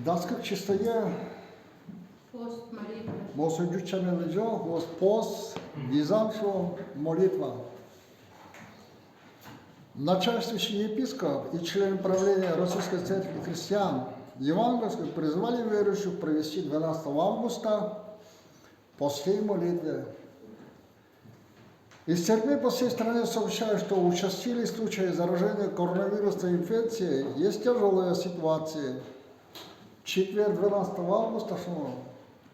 Даск чистоте Пост, молитва. Мосуджучамелджо, пост, визаншо, молитва. Начальствующий епископ и член правления Российской Церкви Христиан Евангельской призвали верующих провести 12 августа постей молитвы. Из церкви по всей стране сообщают, что участились случаи заражения коронавирусной инфекцией, есть тяжелые ситуации. В четверг 12 августа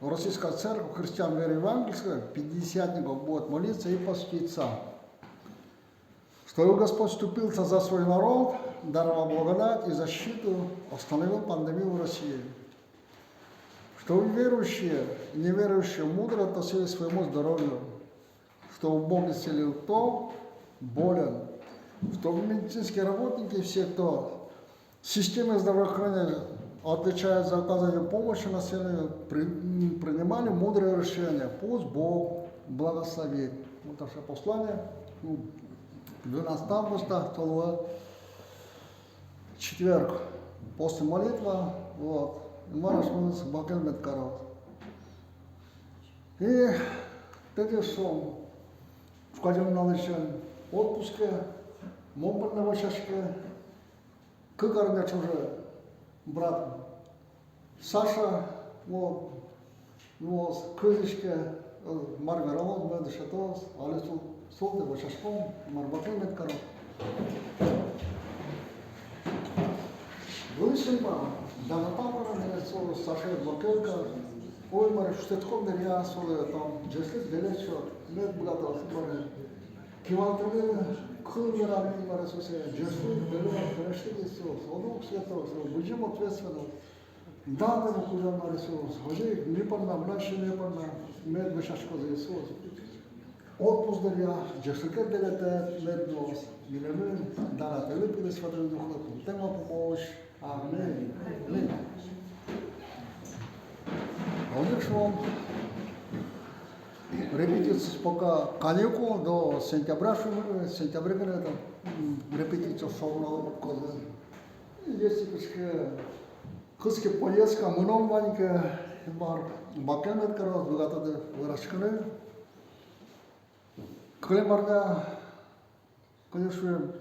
в Российской Церкви Христиан веры Евангельской пятидесятников будут молиться и поститься. Что Господь вступился за свой народ, даровал благодать и защиту, остановил пандемию в России. Что верующие и неверующие мудро относились к своему здоровью. Что Бог исцелил кто болен. Что медицинские работники и все, кто в системе здравоохранения отвечает за оказание помощи населению, принимали мудрые решения. Пусть Бог благословит. Вот наше послание. 12 августа, четверг, после молитвы, вот, Мараш молился Бакен Медкаров. И теперь что, входим на лечение отпуске, мобильного чашке, как армия уже брат Саша, вот, крылышке, Маргарон, Медушатос, Алису. Солнце башашком, марбакен медкаров. Вышимба, данатапара, несо, Саша Бакелка, ой, мари, штетком дерья, соле, там, джеслис, белечо, мед богатал, мари, кивалтове, кхылмера, мари, сосе, джеслис, белева, крашти, сос, одук, светос, будем ответственно. Дата, ну, куда, мари, сос, ходи, не парна, младший не парна, мед башашко, сос. Отпуск даря, джесука дарята, меднос, минемын, дарата, липидес, фадры духлопу. Тема помощь. Аминь. Аминь. Конечно, репетиция пока каникул до сентября, это репетиция шоу кода. Если кыски поездка, много маленькая, бакенет корос, богатые выращенные. Клемарда, конечно,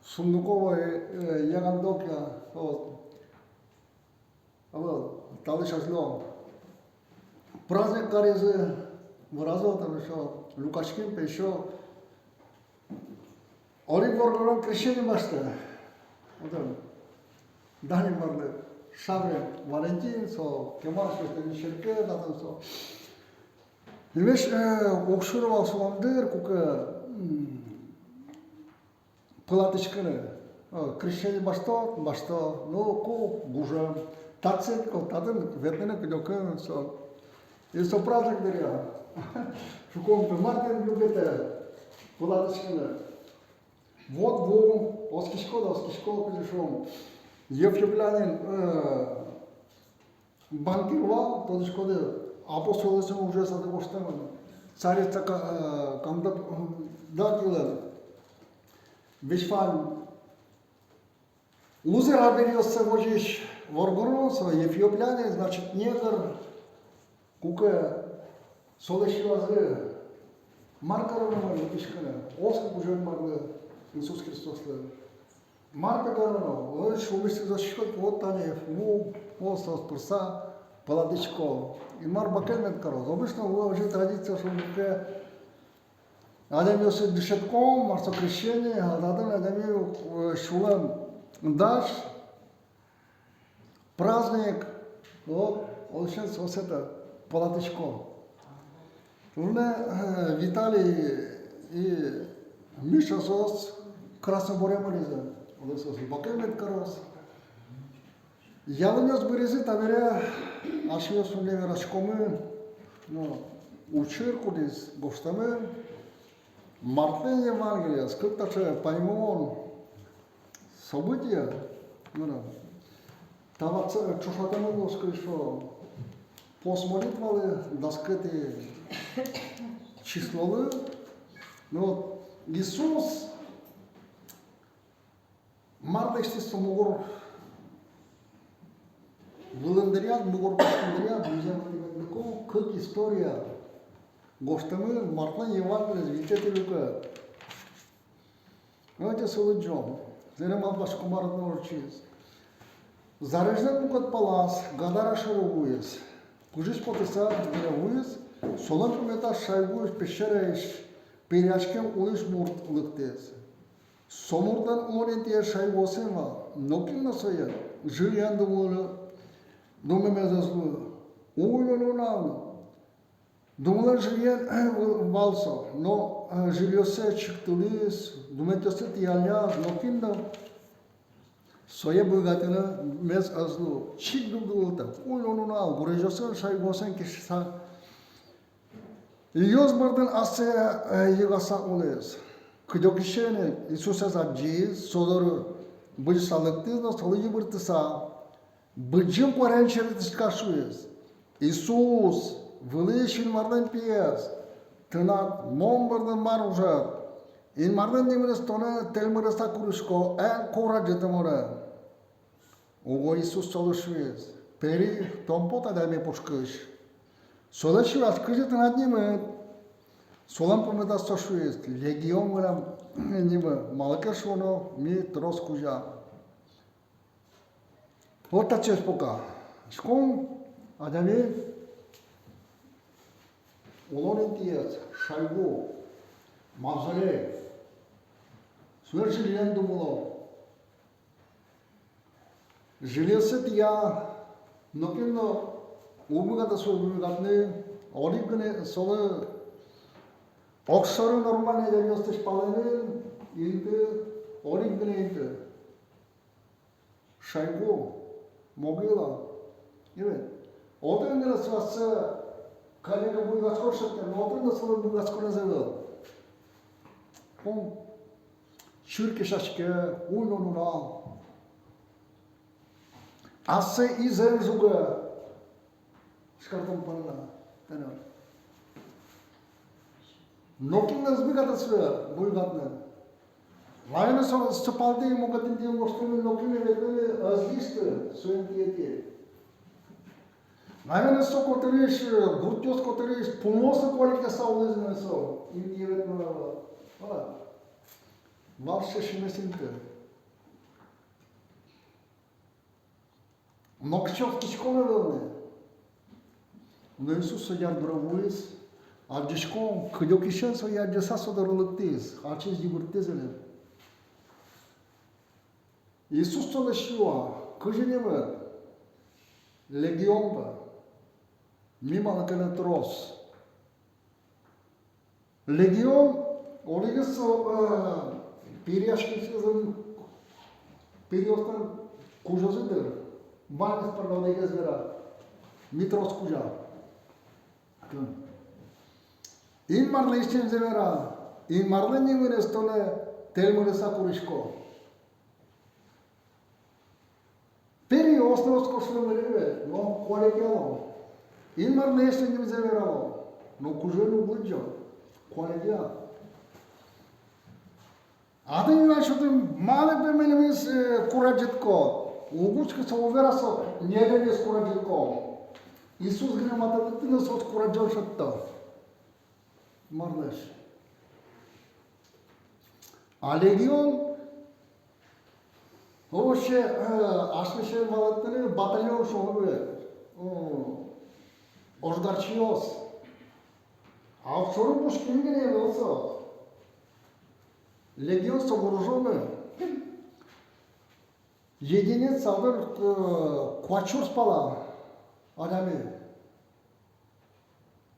Сундукова Ягандокя, вот, Талышаслом. Праздник Каризы, выразил там еще, Лукашкин, еще. Ориборгорон крещение масты. Вот он, Дани Марлы, Шавре, Валентин, Кемаш, Шерке, там, Имеш окшурувал суламдыр, кука палаточканы, крещение башто, ну ку гужа, тацет, тадын ветнене пидокын, и со праздник беря, шуком-то Мартин любите палаточканы. Вот бу, оскишкода пришел, Евлюблянин банкировал, тот шкоды. Апостолы уже садовоштаман. Царица кандидатила. Вишфан. Лузер оберется вожиш воргорос, ефиопляне, значит, негр, кука, солешилазы, маркаровна лепишкана, оскар уже могла Иисус Христос. Марка Гарано, он шумистый защитник, вот Танев, остров Турса, Паладичко. И Марбакен Медкарос. Обычно уже традиция, что Адамиосы дышетком, марсо крещение, Адамию шулам даш, праздник, вот, сейчас вот это, Паладичко. Виталий и Миша Сос, Красноборе Мариза, Бакен Медкарос. Я вынес березы, таверя, ашиос уневерашкомы, учеркулис, гоштамы, Мартин Евангелия, сколько-то поймон события, там чушатану доской, что посмолитвали, доскеты числовые, но Иисус, Мартин, естественно, Vâlândăria, nu vorbăștândăria, bujemătică, cât istoria. Goștămân, Martin Ioannes, Vicetele că. Uite să lăgeam. Zerem am baš comară de orciz. Зарежден мукът палас, гадара шаровуес. Кужиш потеса гревуес, солън помета шайгуеш пешераеш, перяшкен улиш мурт лъктез. Somurdan orientiye şayvosem va, nokin nasaya, jilian dumula, dumemezaslu, uylununavnu. Dumula jilian valsa, no jiliose çıktılis, dumetese tiyalya, nokin da, soya băgatele mes azlu, çik dumdulta, uylununavnu, gurejosen şayvosen kişisa. Yozbardan asya yegasa oles. Câdeochișene, Iisus a zis, sodorul, băgi s-a lăctiz, nu s-a lăgi bărtăsa, băgim cu arean ce rătășcașuies. Iisus, vălăși în mardan pies, tânat, mom bărdan marujat, în mardan nimeni stonă, tel mără sta curușco, corage tămără. Ogo Iisus s-a lășuies, peri, tompota de-a mea poșcăși. S-a lășuies, câșe tânat nimeni, Солам помета сошуест, легион мрам, нима, малка шоно, ми трос кужа. Вот так честь пока. Шком, адами, улонен тиец, шайгу, мавзолей, свержи думало. Жилесе тия, нокинно, убугата собугатне, оригне солы, Oxorul normal ne derios te spalene, inte, origne inte. Шайгу, могила. Име. Отен не расваса, калека буйгачко шетте, но отен да солы буйгачко не завел. Пом, шурке шашке, уйнонуна. Асе изен зуга. Шкартом панна. Тена. Nokin nazbigata sfera, buigatna. Vayna sapalde mogatin diye mostumi nokin vedele azliste suentiete. Vayna sokoterish, gurtios koterish, pomosa qualika saulezne so. Indie vedna. Hala. Varše šimesinte. Nokčov kiškome velne. No Iisus iar dravuis. Argeșcom, câdeochișen sau i-a găsat să o dărălăctez, acest divertezele. Iisus ți-o lășiua, câjene mă, legion bă, mima la cănătros. Legion, o legă să piriașchi în periostan cu josădăr, bani spre la legă zvera, mitros cuja. In marleștem zevera, in marleni mâne stone, tel mâne sa curișco. Peri osnos coșul măreve, no colegialo. In marleștem zevera, no cujenu budjo, colegia. Adem ina șotem male pe mine mis curagetco. Uguci că să o vera să niede mis curagetco. Iisus gână de tine să-ți curajau șăptă. Marleș. Alegion, o și așmeșe valatele batalion șohue, oșgarcios. Au șoru pușchingine elosă. Legion să vorujome. Jedinet sadăr coaciur spala. Adame.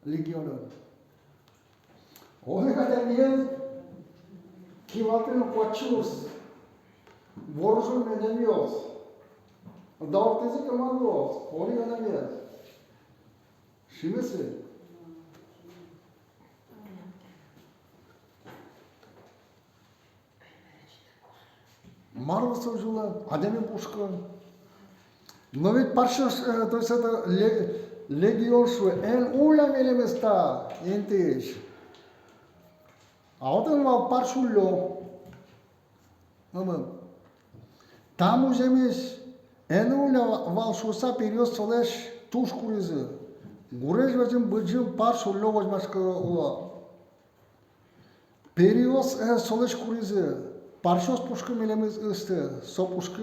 Legionul. Ohe cademiel, chivatele coaciurs, vorujul menemios, dau te zic că mă luos, ori cademiel. Și mese. Marul să julă, ademe pușcă. Nu vezi parșă, to jest legionul, en ula mele mesta, entești. A otem la parșullo. Mă. Tam uzemiš Enuля valșusa perios soleș tuș curiză. Gureș văzim băgim parșul lovăș mașcă o. Perios soleș curiză. Parșos pușcă milemiz este. So pușcă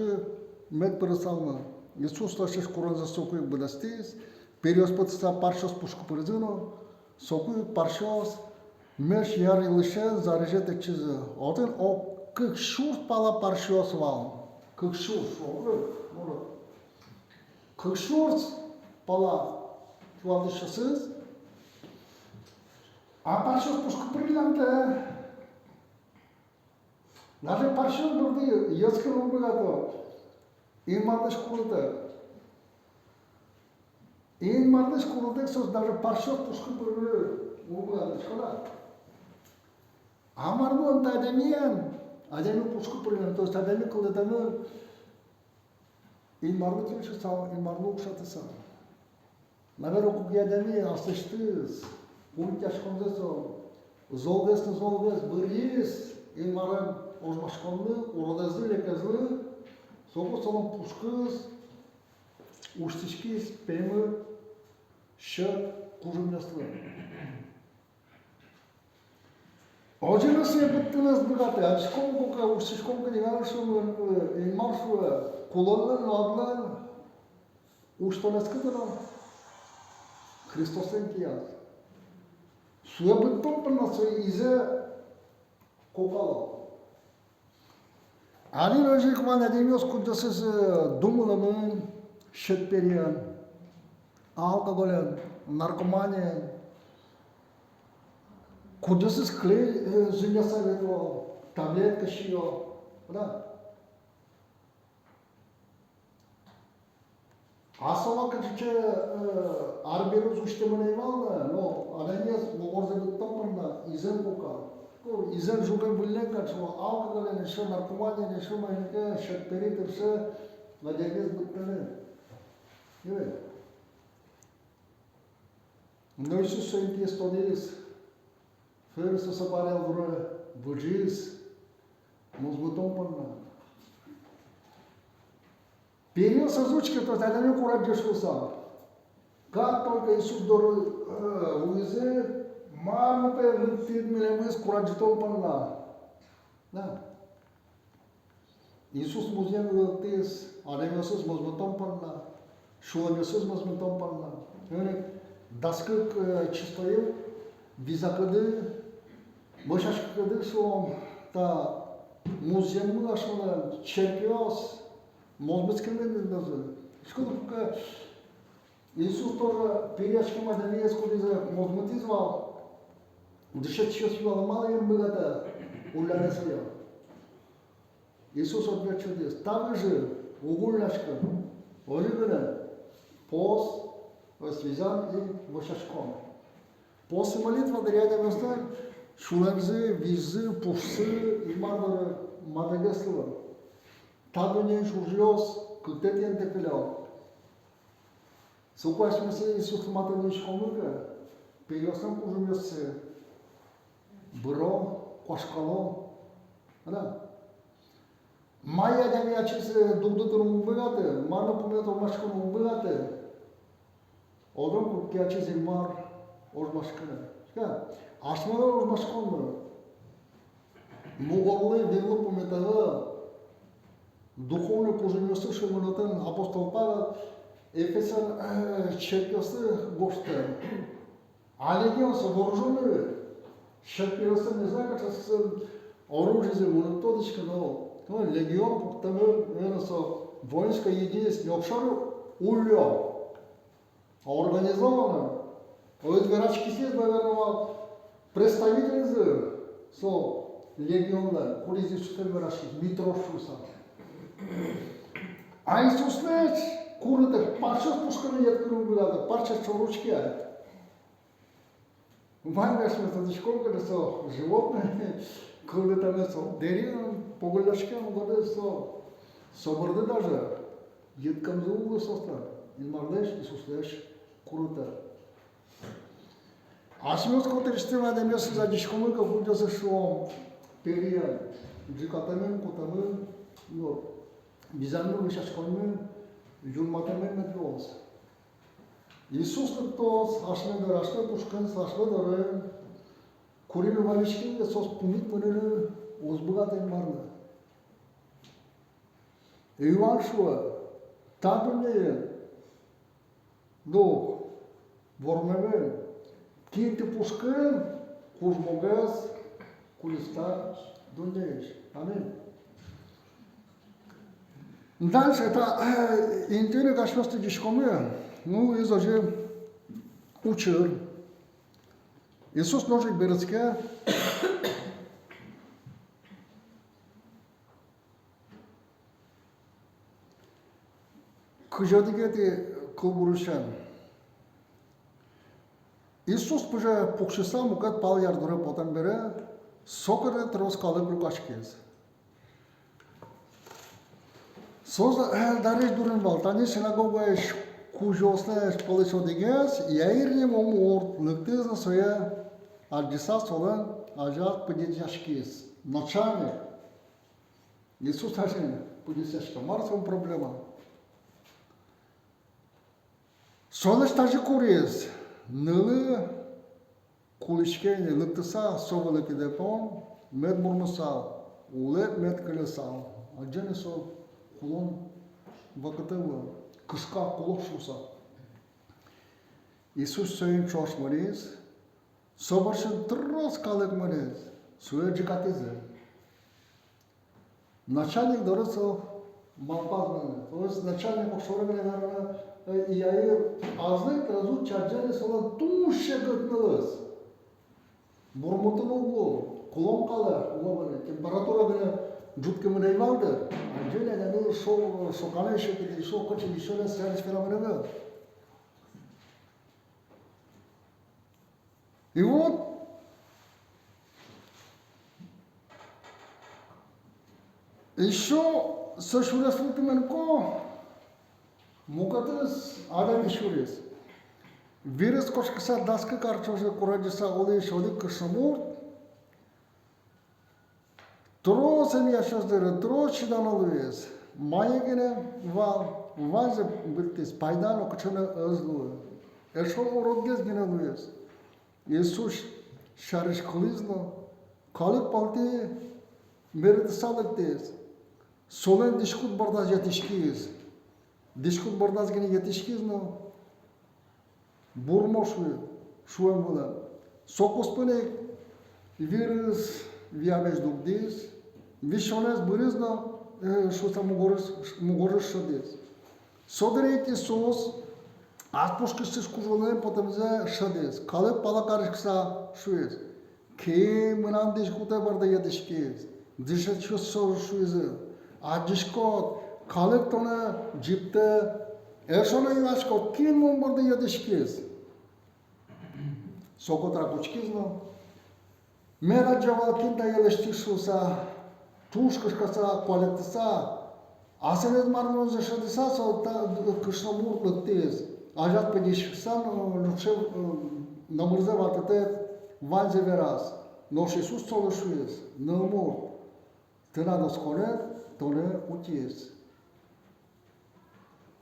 med părăsalmă. Iisus toșeș curonză socui bădăstis. Perios pățăța parșos pușcă părăzână. Socui parșos. Merș iar ilășen zarejete ciză. Oten o câșurt pala parșos val. Câșurt. Câșurt pala toată șosez. A parșos pușcă părăzână. Даже паршиос бұрды, ескін ұлбығады. Ең мардыш құрылды. Ең мардыш құрылды, сөз даже паршиос пұшқы бұрды ұлбығады. Шқала. Амарды онта әдемі пұшқы бұрды. То есть әдемі қылдыдамы ең марды келші сау, ең марды ұқшаты сау. Навер оқуғы әдемі асыштыз. Ұлт яшқонды сау. Золгес, бұрыз. Ең марын ожмашқанды, орадазы, леказы, соғы салам пұшқыз, ұштышкіз, пәмі, шыр, құжым жасылы. Ожыны сүйе біттіңіз бұғаты, әшқон көкі, ұштышқон көні ғарышын, маршуы, құланын, адылын, ұштан әскідірі, Христосен кияз. Сүйе біттің пырна, сүйе изе kokalo. Alin önce kuman edemiyoruz kudasız dumulımın, şetperiyen, alkolün, narkomaniyen, kudasız kley zünyasa veriyor, tablet kaşıyor, da. Asala kaçıcı arberoz uçtemene var no, adanyaz bu orada bittim bana, izin kokal. İzin jugay bullenka, şu alkolün, şu narkomaniyen, şu mayınca, şetperidir, şu vacayız bitmeni. Evet. Noi suntem estonilis, fără să se pare vreo văgiz, muzbutom până. Период созвучки, то тогда не кураджешься. Как только Иисус уйдет, маму pe filmele măs curajitol până la. Da. Iisus muzem tes, adem Iisus muzmutom până la. Шуан Иисус мuzmutom până la. Öyle dască çistoyev vizakıdı, boşaşkıdı şu ta muzemul aşmala çerpios mozmıskımın nazı. Şkoda Иисус тоже перешком адамия скудиза мозмутизвал. Дышать еще свела мало им было-то уляна своя. Иисус ответ чудес. Там же угульнашка, оливина, пост, связан и вошашком. После молитвы рядом остан шуланзы, визы, пушсы и мадагеслова. Табуне шужлёс, кутетен тепелял. Суквашмасы Иисус матович комыга, переосам кужумёсы. Бро, кошкало, да. Майя дами ачисы дугдутурум убыгаты, марна пумето машкун убыгаты. Одром купки ачисы мар ожмашкына. Да. Ашмада ожмашконны. Муголлы верлы пуметага духовный кужумёсы шымынатын апостол Павел Ефесан черпёсы гошты. А легионсы вооруженные. Шерпиосы не знаю, как с оружием, но тодочка, но легион, там, воинское единство, обшару улё. А организовано. Вот горачки здесь, наверное, представители со легиона, куда здесь что-то выращивают, Митрошуса. А Иисус нет, куры-то, парча с пушками нет, парча с ручки. Вангашме то дишколка да со животные, когда там со дерево, погуляшкам годы со борды даже, едкам за углу соста, илмардеш и суслеш курута. Ашмёс котрештема да мёс за дишкомы как удёса шо перия, джикатамын, кутамын, но бизанну вишашкомын, jumătate mai jos. Iisus Hristos, aș pușcând, curime valișchinde, s-o spunit mână, o zbăgat în marnă. Ioan șuă, tatăl meu, două, vormeve, chinte pușcând, cu jmogăs, cu lista, unde ești? Amin. Дальше это интересно, как что ты дишкомы, ну из уже учер. Иисус ножик берецке. Кыжадыге те кылбурушан. Иисус уже пукшиса мукат пал ярдуре потом бере, сокоре троскалы брукашкез. Соз дарыш дурын бал, тани синагога еш кужосна еш полысо дегес, яирни момор, лыктызна соя аджиса солан ажат поддержашкез. Начальник. Иисус хашин поддержашка. Марсом проблема. Солыш тажи курез. Нылы куличкени лыктыса совалы кедепон, мед мурмысал, улет мед кылесал. Аджаны сол Kulon vakıtı kışka kulak şusa. Iisus söyün çoşmarız, sobarsın tırros kalıkmarız, suya cıkatızı. Начальник доросо мапазманы. То есть начальник окшорыгына гарына яйы азлык разу чарджаны сола туше гытнылыз. Бурмутун углу, кулон калар, углу температура гына жутко мынай балды. Анжеле да шоканы шекили, шокочи дишоля стрелись феномены. И вот еще сошуресфутменко мукатыс адам ишурес. Вирус кошкаса даска карчоже кураджиса оли шоди кышамур. Тросен яшаздыры, тросчидан олуез. Майегене вазе биртес, пайдан окчаны özlуы. Эшо ородгез гене олуез. Иисус шариш кылызно, калык палти мерді салык тез. Солен дишкут бардаз yetişkiyiz. Dişkut bardaz gene yetişkiyiz no. Burmo şu an bula. Sokos pune virus viames dubdis. Vişones buriz no. Şu sa mugorış şadiz. Sodreyki sos. Atpoşkışsız kuzulun potemze şadiz. Kalıp pala karışksa şuyuz. Ki mınan dişkuta barda yetişkiyiz. Dişet şu sor şuyuzu. Acışkot, kalık tona cipte, eşona yuvaşkot, kim mumbarda yetişkiz? Sokotra kuçkizno. Mera ceva kinta yeleştişusa, tuşkışkasa, kualettisa, asenez marmon zeşadisa, so kışlamur lıktiz. Ajat pedişksan, lütşev namırza vatete, vanze veraz. Noş Iisus soluşuyuz, nămur. Tına doskonet, tone utiez.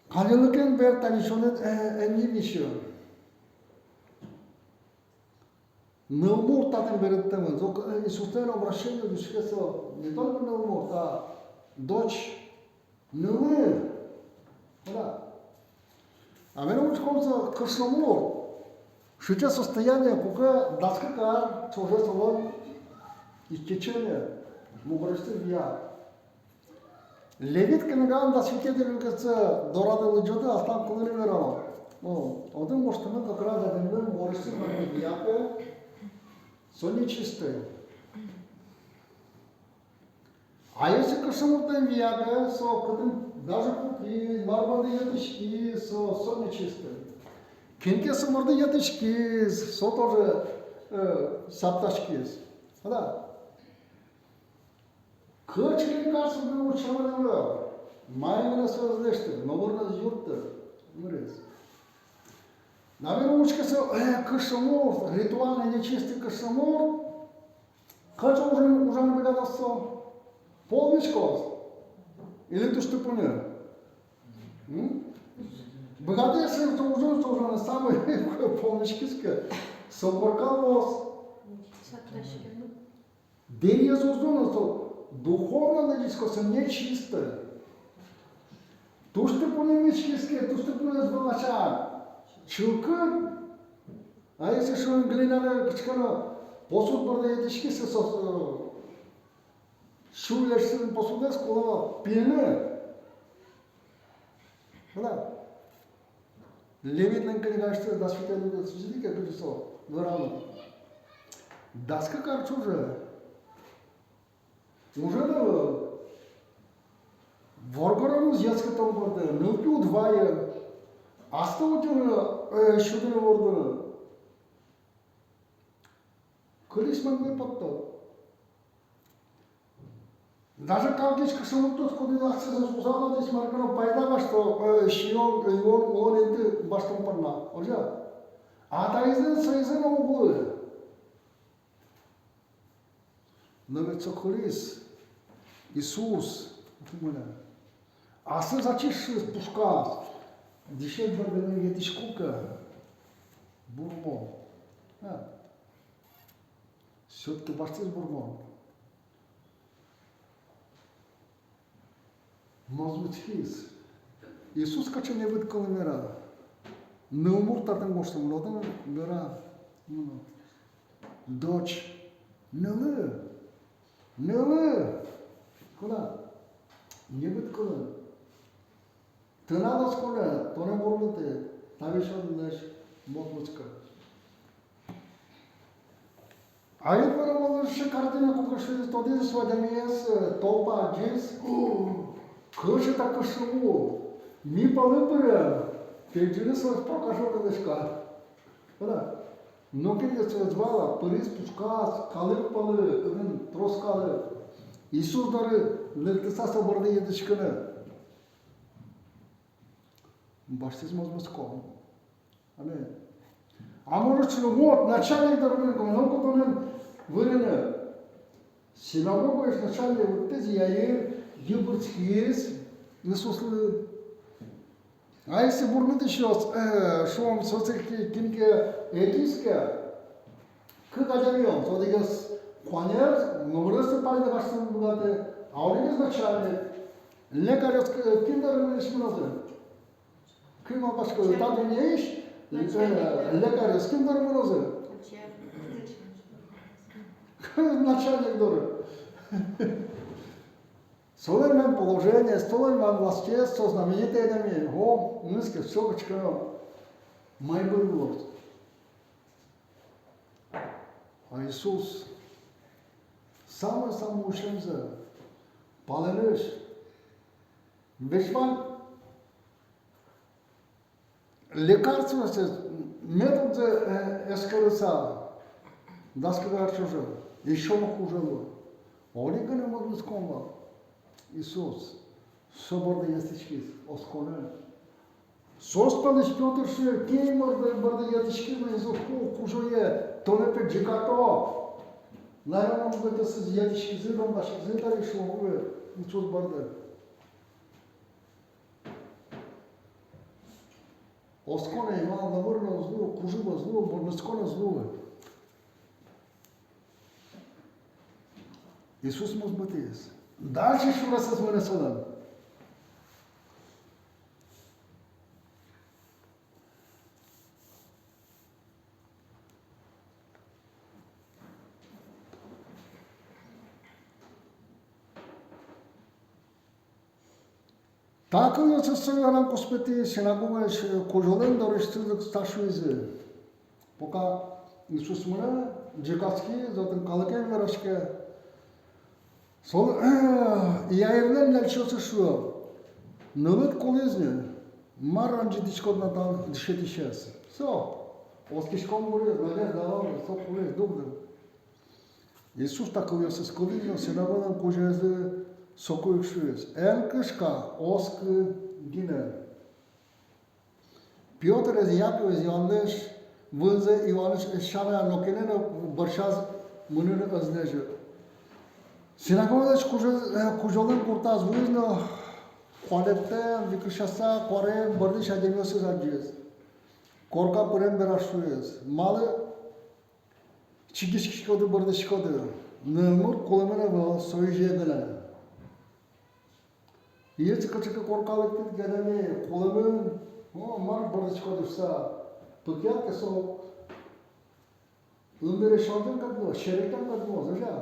Kanjılıken ver tanışonet enni mission. Нăмур татен береттемыз. Иисустен обращение душкесо не только нăмур, а дочь нăмыр. Да. А мы учимся кышлымур. Сейчас состояние, пока даскакар, чужой салон, истечение, мугорысты вия. Левит кенеган да свидетельница дорады лыджоды астан кылыны верало. Один моштаны как раз адемден мугорысты вияпе, со нечистые. А если кышымуртен вияпе, со кытым даже куки, марбанды етишки, со нечистые. Кенке сымырды етишкиз, со тоже сапташкиз. Да. Кычкин карсыгы учаманымы, майгына сөзлешті, номырныз юртты, мұрез. Наверное, учкасы кышымур, ритуальный нечистый кышымур, кача ужаны бігадасы, полничкос, или тушты пыны. Богатые сын уже самый помнишь-ка, соборкалос. День зозуна, то духовно логическое нечистое. То, что по-немецки, то, что по-немецки, чулка, а если что глиняная качкана, посуд барда едишки се шулешсин посуда скола пьяны. Да. Левитнен книгашты дасвителю сидит, как это что, вырано. Даска карч уже да. Воргорамыз яскатан барды, нылпи удвая, аста утюры, шудыны вордыны. Кылис мангай патта. Даже калгич кышылыктус куды лаксыз узала дес маркана пайдага, что шион, он энти баштан парна. Ожа. Атайзын сайзын оғылы. Нывец кылис, Иисус, Асы зачишь пушка, дешевле барданы етишкука, бурмон. Все-таки баштыз бурмон. Мазмутхис. Иисус кача не выткал мира. Не умор татан гоштам, родан мира. Дочь. Нелы. Куда? Не выткал. Ты надо скоро, то не бурмуты. Там еще наш мотмучка. А я подумал, что картина кукуши, то здесь водомес, толпа, джинс. Кыşı так кышыву. Ми полыпыры. Ты джинс покажу дедешка. Куда? Но когда звала, пырыс пушкас, калык палы, троскалы. Иисус дары лектеса соборды едешканы. Баштыз мазмуском. Амин. А может, вот, начальник дорогой, ну, который вырены. Синагога есть начальник, вот эти яир, ебурцкиес, Иисуслы. А если бурнут еще, что он соцсети кинке этическое, как одеваем, то дигас хванер, номеры пальцы ваши богатые, а он есть начальник. Лекарь, киндер, не смазан. Кыма башка, там не есть. Лекарь, с кем дорогой? Начальник дорог. Солермен положение, солермен власти, со знаменитыми, низкие, все качкано. Майбл Лорд. А Иисус самый ушемзе, паленыш, вешман, лекарство, метод эскалиса, даскивар чужа, еще хуже было. Олига не могли скомба. Иисус, соборды ястички, осконе. Соспалиш Петр ше, кеймор барды ястички, но из уху хужуе, то не пе джикато. Наверное, он будет с ястички зидом, наши зидари шловы, Иисус барды. Осконе имал навърно зло, кужува зло, борнесконе зло. Иисус му сбътиес. Дальше шура с мене съдам. Така се съдам Господи, синагога кожолен да решти сташуизе. Пока Иисус мене, джекаски, затем калакен верашке. Сол яйрлен нелчосы шу. Нылыт колезне. Маранжи дичкоднадан дишетишес. Со. Оскишком бурез, нагез давал, со колез дугден. Иисус такой с колезне, синагодан кожезе сокоюкшуес. Элкышка, оскы, гине. Петр из Яков из Иоаннеш, вânze Ioanes eșana nokenena bărșaz mânână ăznejă. Sinagoga cujolân curtaz vâznă qualete vicrușasa care bărdișa de miosă zagiez. Corca părem berașuez. Mală çigiş kodu bărdiş kodu. Nămur kulămână vă soyje gălă. Yeți că corca lectit gălăme kulămân mar bărdiş kodu sa. Păchiat că s-o îmbere șantă cadă, șerectă cadă, așa.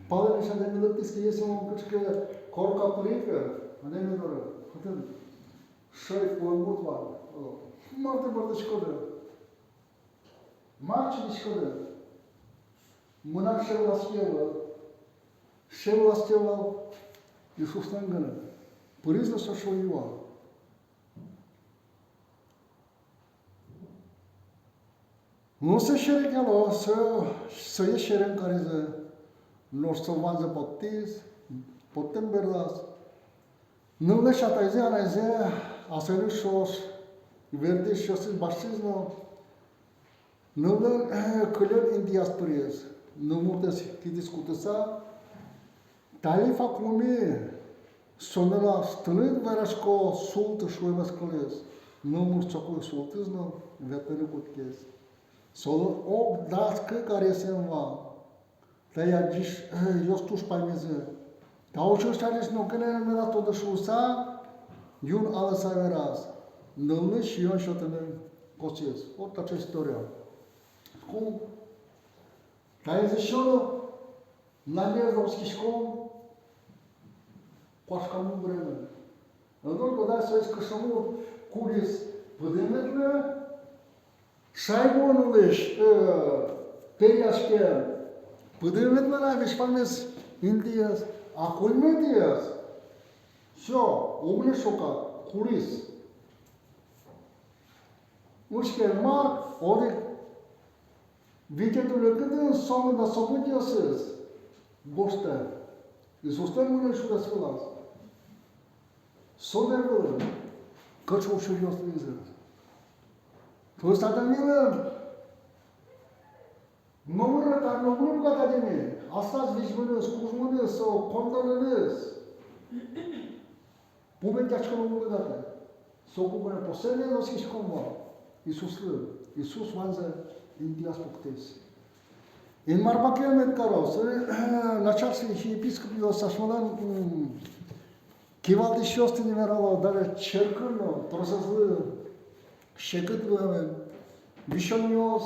Palele și de milăptis că iese un cât că corca părică, de miloră. Atât. Șoi kulămut var. Marte bărdiş kodu. Marci discotă. Mâna șeul la schevă, Iisus tângână. Părinți să șoiua. Nu se șerecheală, să e șeren care să nu să vanză potiz, potem berdas. Nu le șataize, anaize, asăriu șoș, verde șoș, bașizno. Nu le călări în diasporiez. Nu mulți că discută sa. Tali fac lume. Sonă la stălând verașco sultă și oi măscălez. Nu mulți acolo sultăz, nu vetări cutchez. Solo o dați că care se înva. Te-ai agiș, eu stuși pe miză. Dar o ce știați nu că ne da tot de șusa, iun ală să veraz. Nu și eu și-o tănă cocez. Ori ce istoria. Cum? Care zișoră, namervovski școm, coașca nu vreme. În urmă, da, să vezi că șamur curis pădămetlă, șaibonuleș, periașche, pădămetlă, da, vezi, famez, indies, acolo medies. Și-o, omule șocat, curis. Ușche, mar, ori weekendul când în somn, dar să văd eu să-ți boște. Îți ostă mână și răsfălați. Să nevără, căci o și eu strângă. Tu ăsta de milă, mă mără, dar nu mă gata de mine. Asta-ți vici mână, scuși mână, să o condolănesc. Pumentea că nu mă gata. Să o cuvână, posele, nu schiși cumva. Iisus lă, Iisus vanză, Indias poctezi. În Marbacheam et caros, la cearse și episcopii să așmălan chivaldi și oste nimeralo, dar cercând, trosăzlă, șecât lume, vișonios,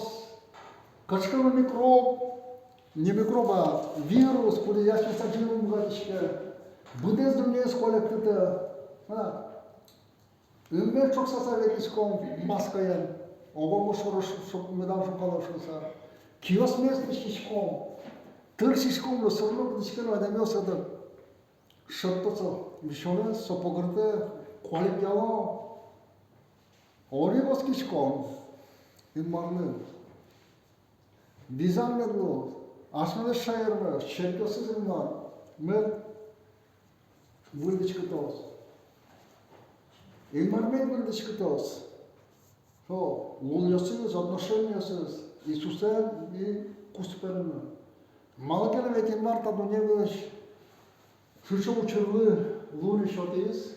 căci că microb, ne microba, virus, cu de iași mesajele mugatișcă, bădesc Dumnezeu colectătă, în merg să veniți cu masca el, o vom ușor și mi dau și caloșul să. Chios mestre și cum. Târ și cum, să nu deci că nu de meu să dă. Și tot să vișonă, să pogărtă, coale pialo. Ori vă schiși cum. În marlân. Bizan medlu. Așa de șaiermă, șerpios să zimnan. Med. Vâldici câtos. În marmed vâldici câtos. Лунёсыз, отношениёсыз Иисуса и Куспарына. Малакена ведь Марта Дуневич шушо учурлы луни шотис,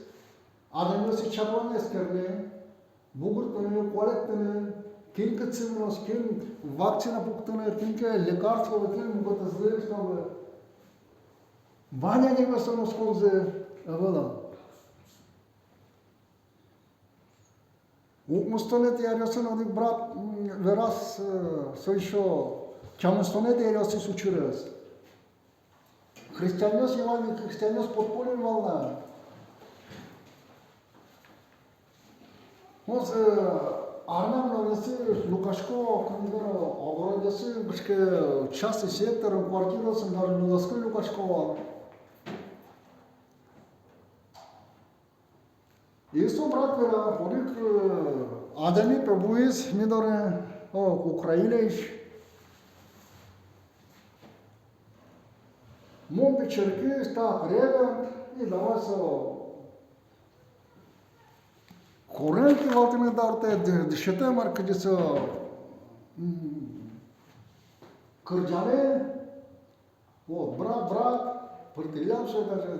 адамёсы чапанес керне, бугуртаны, колектаны, ким кыцымнос, ким вакцина пуктаны, кимке лекарство, ким мугатызлы, чтобы Ваня не весонос конзе, авала. Мустоnet yarıyorsun adı brat veras soyşo çamustonet yarıyorsun suçuruz. Hristiyanos yalan Hristiyanos potpolin valna. Mos Arnam noresi Lukașko când ogrodesi bășcă 6 sector în quartiero sunt doar Lukașko Lukașko. Este un brat vera, poric adami pe buiz, mi dore Ucrainei și mon pe cerchi sta rega i dava să curent valtime darte de șete marcă de să cârgeane brat părtiliam și așa.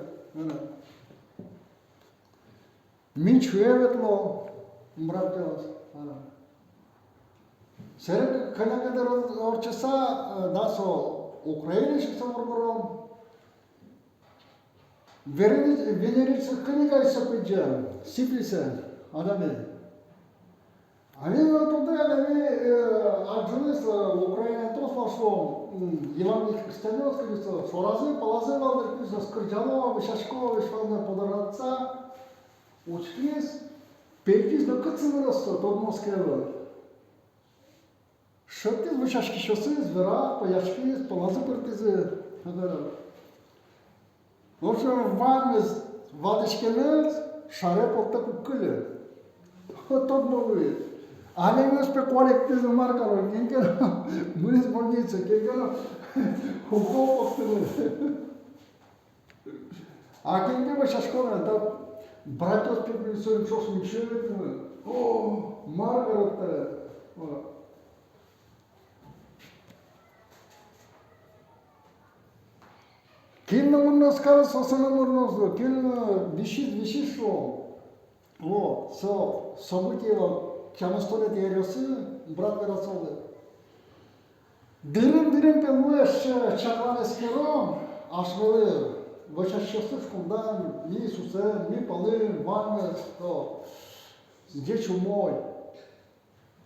Minci uevetlo, îmbrăteos. Seră că ne-am de orice da, s-o Ucraina și să vorbim. Veneriți câniga să păgeam, siplise, adame. Они туда, они отжились в Украине, то пошло, Евангелие христианство, сказали, что разы, полозы, валдеркиса, Скордянова, Вышашкова, Вышванная подородца, учились, перекис, но как цены растут, от Москвы. Шотки, Вышашки шоссы, Звера, Паяшки, полозы, партизы, в общем, вам из Вадышкинец, шаре повта куккали. Tot новые. Они не успели коллективно маркировать, никогда мы из больницы, никогда уколов а кем мы сейчас школа, это братья специализируем, что с ничего, о, Маргарет, Кильно у нас кажется, основном кильно висит что. Вот, события, чему столет ярёсы, брат верасолы. Дырым пелуэш чакванескером, ашвелы, вачащасы шкундан, ми сусе, ми палым, ваннес, то, здесь умой.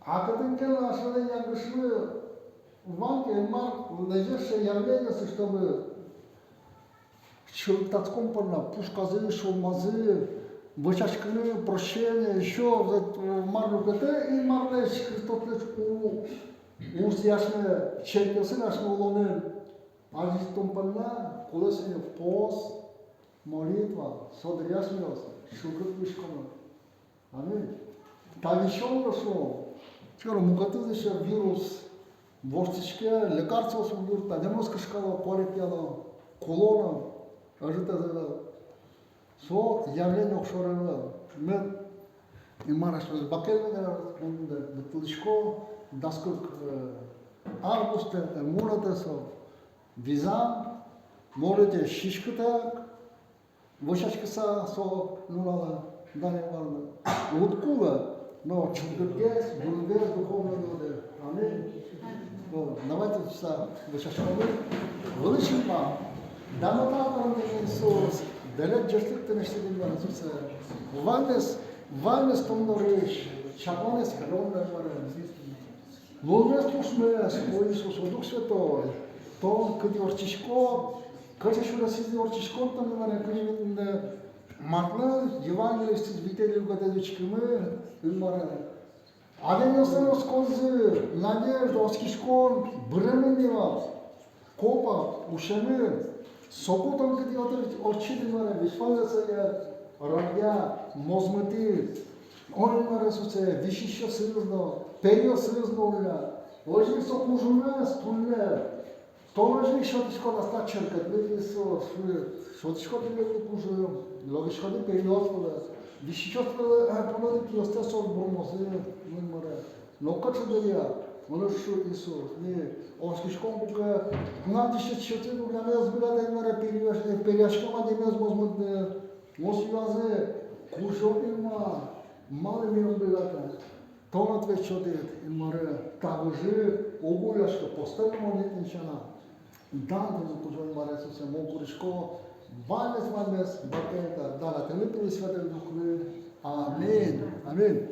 А когда кел ашвелы янгышлы, ванке, мар, лежащее явление, чтобы тацком порна, пушказы, шумазы, вычашканы, прощение, еще марну КТ и марны Христос у яшны черкесы нашны улоны азистом панна, кулесени в пост, молитва, содряшмёс, шукат вишкома. Аминь. Там еще прошло. Скоро мукаты еще вирус, востичке, лекарство субдур, та демоска шкала, полетела, колона, ажита завела. So явление окшорова. Мы имарашвали бакелмена, бутылышко, даскок августа, мурата со визан, можете шишката, вошашкаса со нулала, дане варна. Уткула, но чудеркес, бургес, духовно люди. Аминь. Давайте са вошашковы. Вылечим-па. Дамата Иисус. Делет жертвите не ще ги разуса. Ванес томнориш, чакванес хром да варен. Волнес пушмес, о Иисус, о Дух Святой. Том къде орчишко, къде ще разсизи орчишко, там не варен, къде матна, Евангелие сте звители в гаделички мы, варен. Аден ясено скози, надежда, оскишко, бременива, копа, ушены, Сокотом къде орчили маре, вишвалеса радя, мозмати, он маре суце, вишиша съюзно, период съюзно уля, ложи со кужуме, стуле, то ложи шотишко на стачеркат, леги со шотишко ти леги кужуем, логишко ти период уля, вишиша пълъди киосте со бромози, маре, но качо делия, Мълъшу Исус, ние оскишком бука, надише чете до гляме разбира да имаре периашкама да имаз возможно, освязе, кушопима, мале ми обилата. Тонат вече чотет, имаре, тавжи, огуляшка, постъпи монетничана. Данте му кужо имаре Исусе, мокуришко, ванес, бакета, дала, те ми пили святък Дух. Амин. Амин.